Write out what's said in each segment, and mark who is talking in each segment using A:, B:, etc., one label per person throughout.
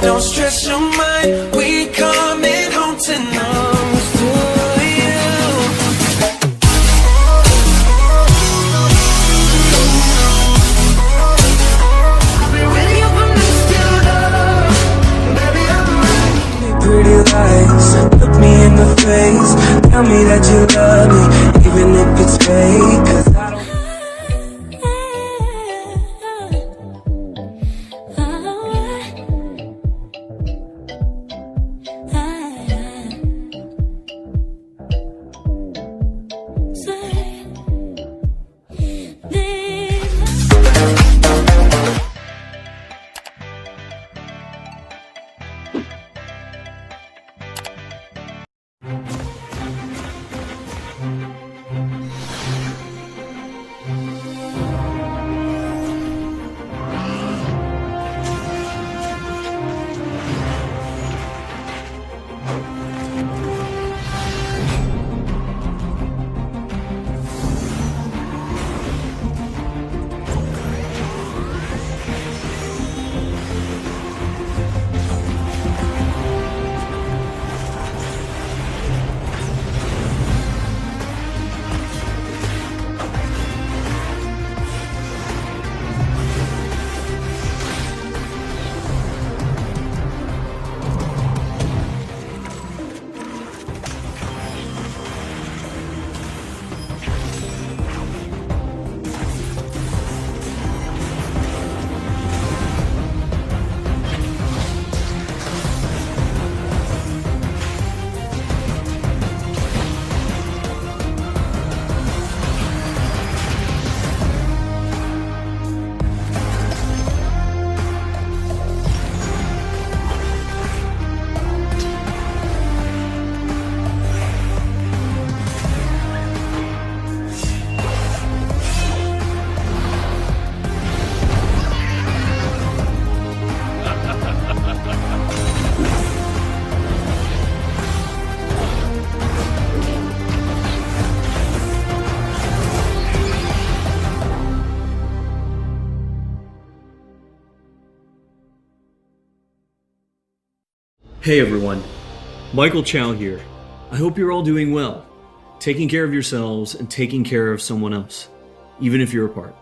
A: Don't stress your mind, we coming home tonight to you. I'll be with you from dusk till dawn. Baby, I'm ready. Pretty lights, look me in the face. Tell me that you love me, even if it's fake. 'Cause I don't.
B: Hey everyone, Michael Chow here. I hope you're all doing well, taking care of yourselves and taking care of someone else, even if you're apart.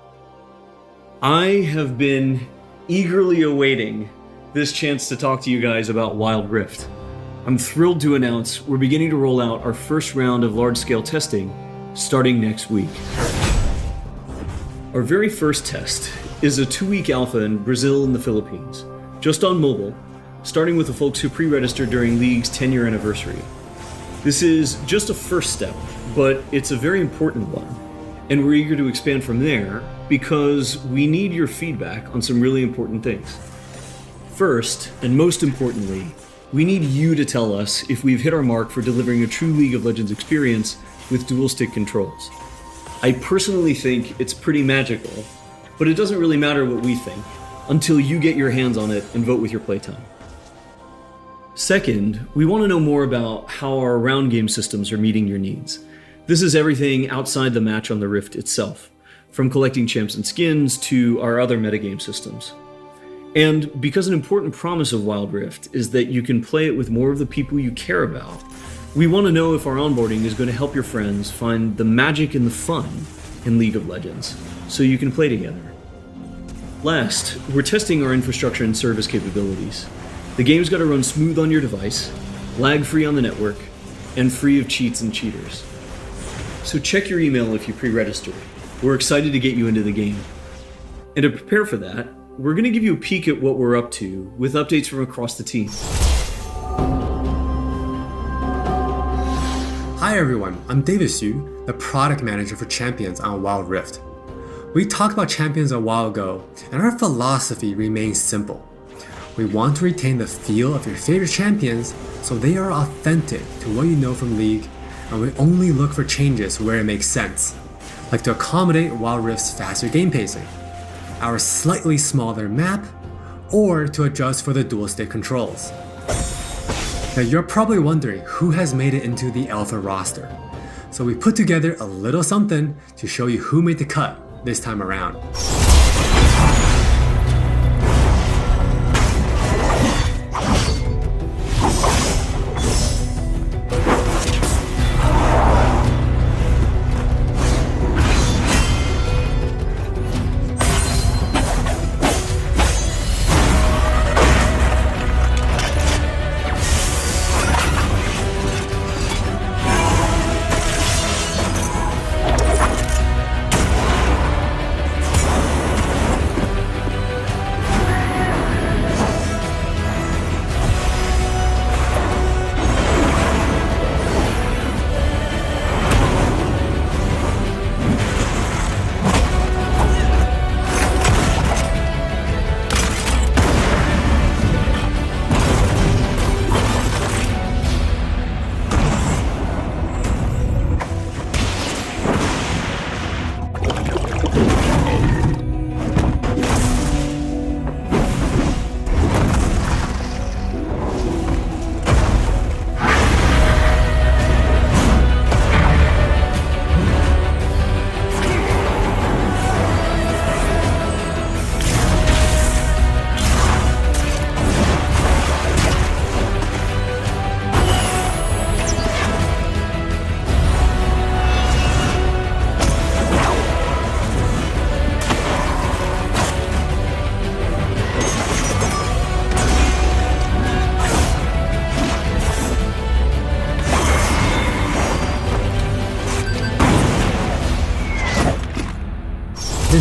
B: I have been eagerly awaiting this chance to talk to you guys about Wild Rift. I'm thrilled to announce we're beginning to roll out our first round of large-scale testing starting next week. Our very first test is a 2-week alpha in Brazil and the Philippines, just on mobile, starting with the folks who pre-registered during League's 10-year anniversary. This is just a first step, but it's a very important one, and we're eager to expand from there because we need your feedback on some really important things. First, and most importantly, we need you to tell us if we've hit our mark for delivering a true League of Legends experience with dual-stick controls. I personally think it's pretty magical, but it doesn't really matter what we think until you get your hands on it and vote with your playtime. Second, we want to know more about how our round game systems are meeting your needs. This is everything outside the match on the Rift itself, from collecting champs and skins to our other metagame systems. And because an important promise of Wild Rift is that you can play it with more of the people you care about, we want to know if our onboarding is going to help your friends find the magic and the fun in League of Legends, so you can play together. Last, we're testing our infrastructure and service capabilities. The game's got to run smooth on your device, lag-free on the network, and free of cheats and cheaters. So check your email if you pre-registered. We're excited to get you into the game. And to prepare for that, we're going to give you a peek at what we're up to with updates from across the team.
C: Hi everyone, I'm David Xu, the product manager for Champions on Wild Rift. We talked about Champions a while ago, and our philosophy remains simple. We want to retain the feel of your favorite champions so they are authentic to what you know from League, and we only look for changes where it makes sense, like to accommodate Wild Rift's faster game pacing, our slightly smaller map, or to adjust for the dual stick controls. Now you're probably wondering who has made it into the alpha roster, so we put together a little something to show you who made the cut this time around.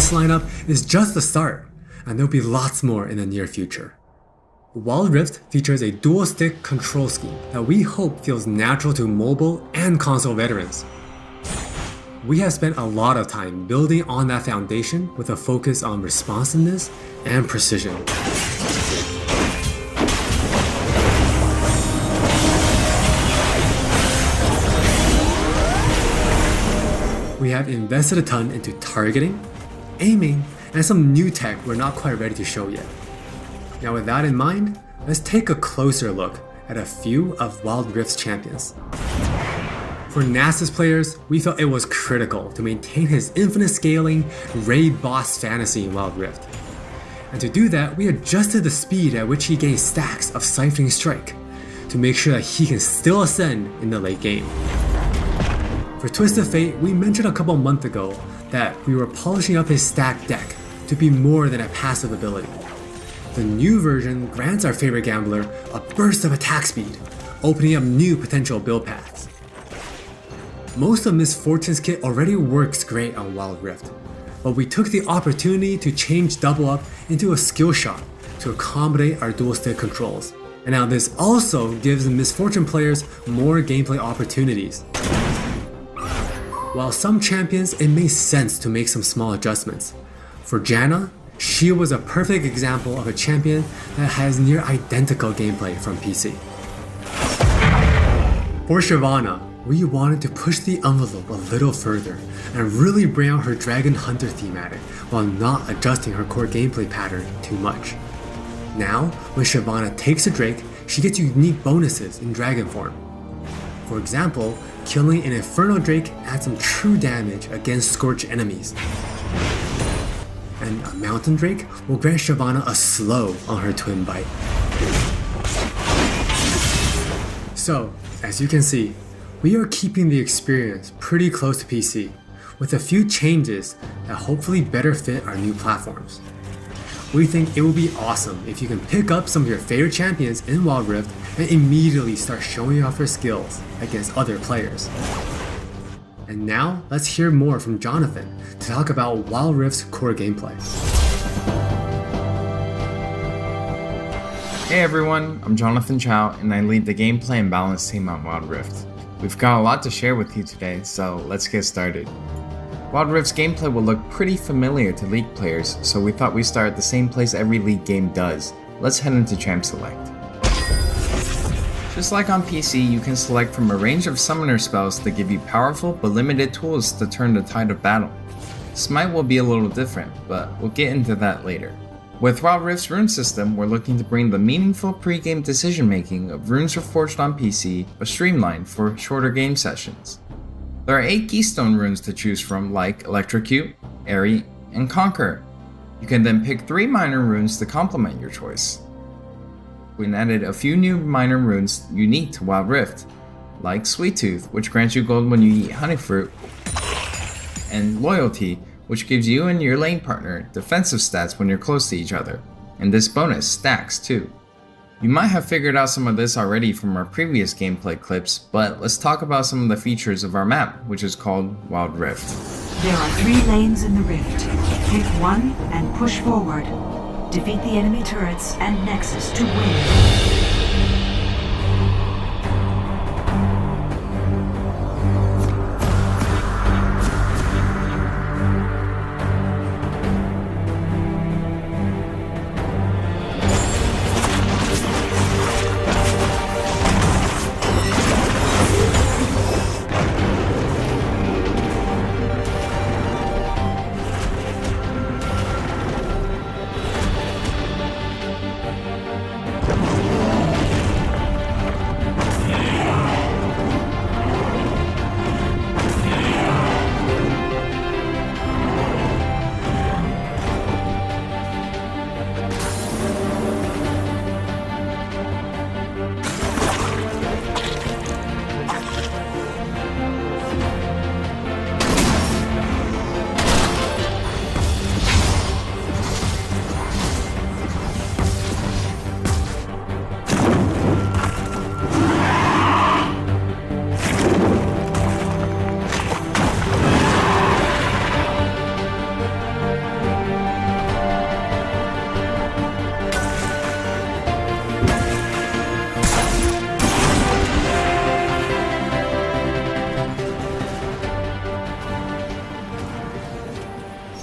C: this lineup is just the start, and there'll be lots more in the near future. Wild Rift features a dual-stick control scheme that we hope feels natural to mobile and console veterans. We have spent a lot of time building on that foundation with a focus on responsiveness and precision. We have invested a ton into targeting, aiming, and some new tech we're not quite ready to show yet. Now with that in mind, let's take a closer look at a few of Wild Rift's champions. For Nasus players, we felt it was critical to maintain his infinite scaling raid boss fantasy in Wild Rift. And to do that, we adjusted the speed at which he gains stacks of Siphoning Strike to make sure that he can still ascend in the late game. For Twisted Fate, we mentioned a couple months ago that we were polishing up his stack deck to be more than a passive ability. The new version grants our favorite gambler a burst of attack speed, opening up new potential build paths. Most of Miss Fortune's kit already works great on Wild Rift, but we took the opportunity to change Double Up into a skill shot to accommodate our dual stick controls. And now this also gives Miss Fortune players more gameplay opportunities. While some champions, it made sense to make some small adjustments. For Janna, she was a perfect example of a champion that has near identical gameplay from PC. For Shyvana, we wanted to push the envelope a little further and really bring out her Dragon Hunter thematic while not adjusting her core gameplay pattern too much. Now, when Shyvana takes a Drake, she gets unique bonuses in Dragon form. For example, killing an Inferno Drake adds some true damage against Scorch enemies. And a Mountain Drake will grant Shyvana a slow on her Twin Bite. So, as you can see, we are keeping the experience pretty close to PC, with a few changes that hopefully better fit our new platforms. We think it will be awesome if you can pick up some of your favorite champions in Wild Rift and immediately start showing off your skills against other players. And now, let's hear more from Jonathan to talk about Wild Rift's core gameplay.
D: Hey everyone, I'm Jonathan Chow and I lead the gameplay and balance team on Wild Rift. We've got a lot to share with you today, so let's get started. Wild Rift's gameplay will look pretty familiar to League players, so we thought we'd start at the same place every League game does. Let's head into Champ Select. Just like on PC, you can select from a range of summoner spells that give you powerful but limited tools to turn the tide of battle. Smite will be a little different, but we'll get into that later. With Wild Rift's rune system, we're looking to bring the meaningful pre-game decision making of runes reforged on PC, but streamlined for shorter game sessions. There are 8 keystone runes to choose from, like Electrocute, Airy, and Conquer. You can then pick 3 minor runes to complement your choice. We added a few new minor runes unique to Wild Rift, like Sweet Tooth, which grants you gold when you eat honey fruit, and Loyalty, which gives you and your lane partner defensive stats when you're close to each other, and this bonus stacks too. You might have figured out some of this already from our previous gameplay clips, but let's talk about some of the features of our map, which is called Wild Rift.
E: There are 3 lanes in the rift. Pick one and push forward. Defeat the enemy turrets and Nexus to win.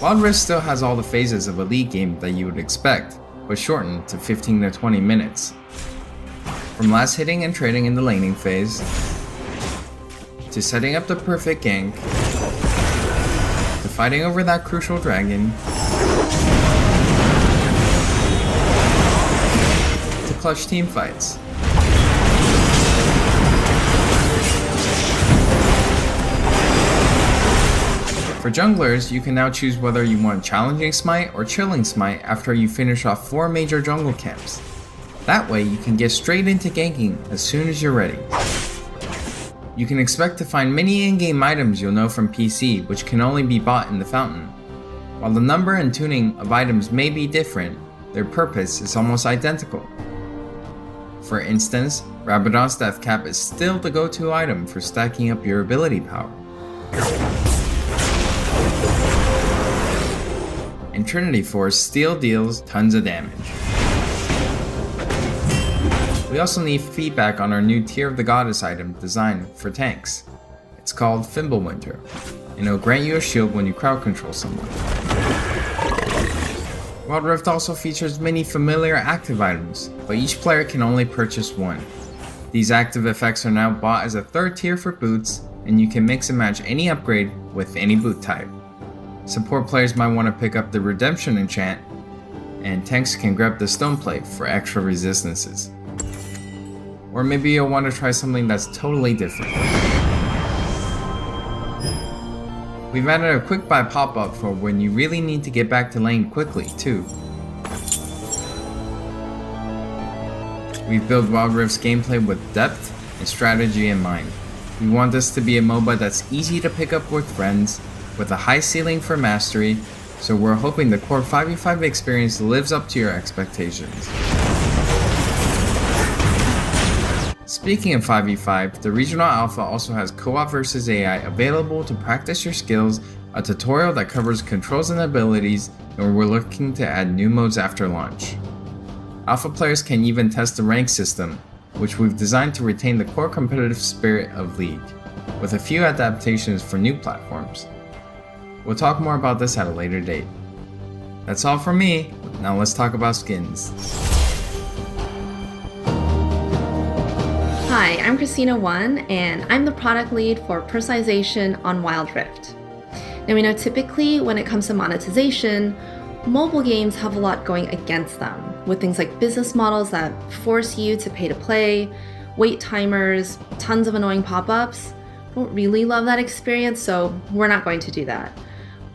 D: Wild Rift still has all the phases of a League game that you would expect, but shortened to 15 to 20 minutes. From last hitting and trading in the laning phase, to setting up the perfect gank, to fighting over that crucial dragon, to clutch team fights. For junglers, you can now choose whether you want Challenging Smite or Chilling Smite after you finish off 4 major jungle camps. That way you can get straight into ganking as soon as you're ready. You can expect to find many in-game items you'll know from PC, which can only be bought in the fountain. While the number and tuning of items may be different, their purpose is almost identical. For instance, Rabadon's Death Cap is still the go-to item for stacking up your ability power. And Trinity Force still deals tons of damage. We also need feedback on our new Tear of the Goddess item designed for tanks. It's called Fimbulwinter, and it'll grant you a shield when you crowd control someone. Wild Rift also features many familiar active items, but each player can only purchase one. These active effects are now bought as a third tier for boots, and you can mix and match any upgrade with any boot type. Support players might want to pick up the Redemption enchant, and tanks can grab the Stoneplate for extra resistances. Or maybe you'll want to try something that's totally different. We've added a quick buy pop-up for when you really need to get back to lane quickly too. We've built Wild Rift's gameplay with depth and strategy in mind. We want this to be a MOBA that's easy to pick up with friends, with a high ceiling for mastery, so we're hoping the core 5v5 experience lives up to your expectations. Speaking of 5v5, the Regional Alpha also has Co-op vs AI available to practice your skills, a tutorial that covers controls and abilities, and we're looking to add new modes after launch. Alpha players can even test the rank system, which we've designed to retain the core competitive spirit of League, with a few adaptations for new platforms. We'll talk more about this at a later date. That's all from me, now let's talk about skins.
F: Hi, I'm Christina1, and I'm the product lead for personalization on Wild Rift. Now we know typically when it comes to monetization, mobile games have a lot going against them, with things like business models that force you to pay to play, wait timers, tons of annoying pop-ups. Don't really love that experience, so we're not going to do that.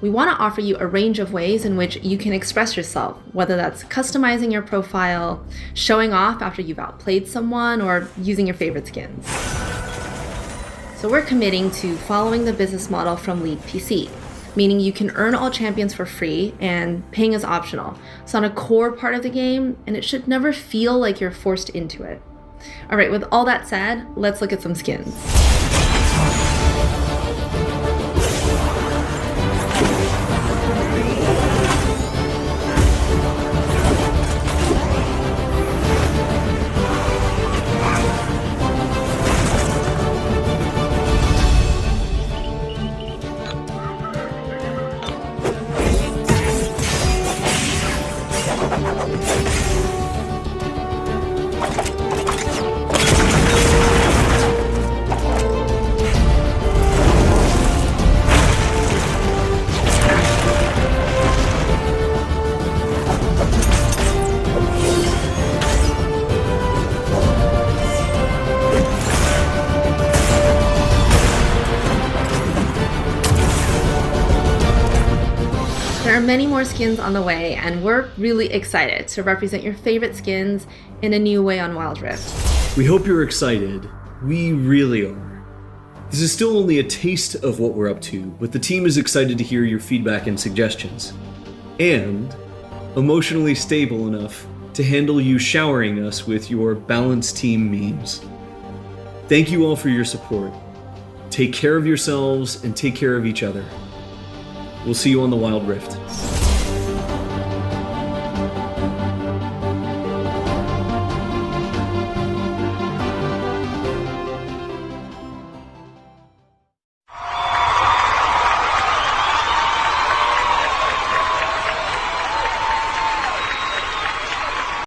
F: We want to offer you a range of ways in which you can express yourself, whether that's customizing your profile, showing off after you've outplayed someone, or using your favorite skins. So we're committing to following the business model from League PC, meaning you can earn all champions for free and paying is optional. It's not a core part of the game, and it should never feel like you're forced into it. All right, with all that said, let's look at some skins. There are many more skins on the way, and we're really excited to represent your favorite skins in a new way on Wild Rift.
B: We hope you're excited. We really are. This is still only a taste of what we're up to, but the team is excited to hear your feedback and suggestions. And emotionally stable enough to handle you showering us with your balanced team memes. Thank you all for your support. Take care of yourselves and take care of each other. We'll see you on the Wild Rift.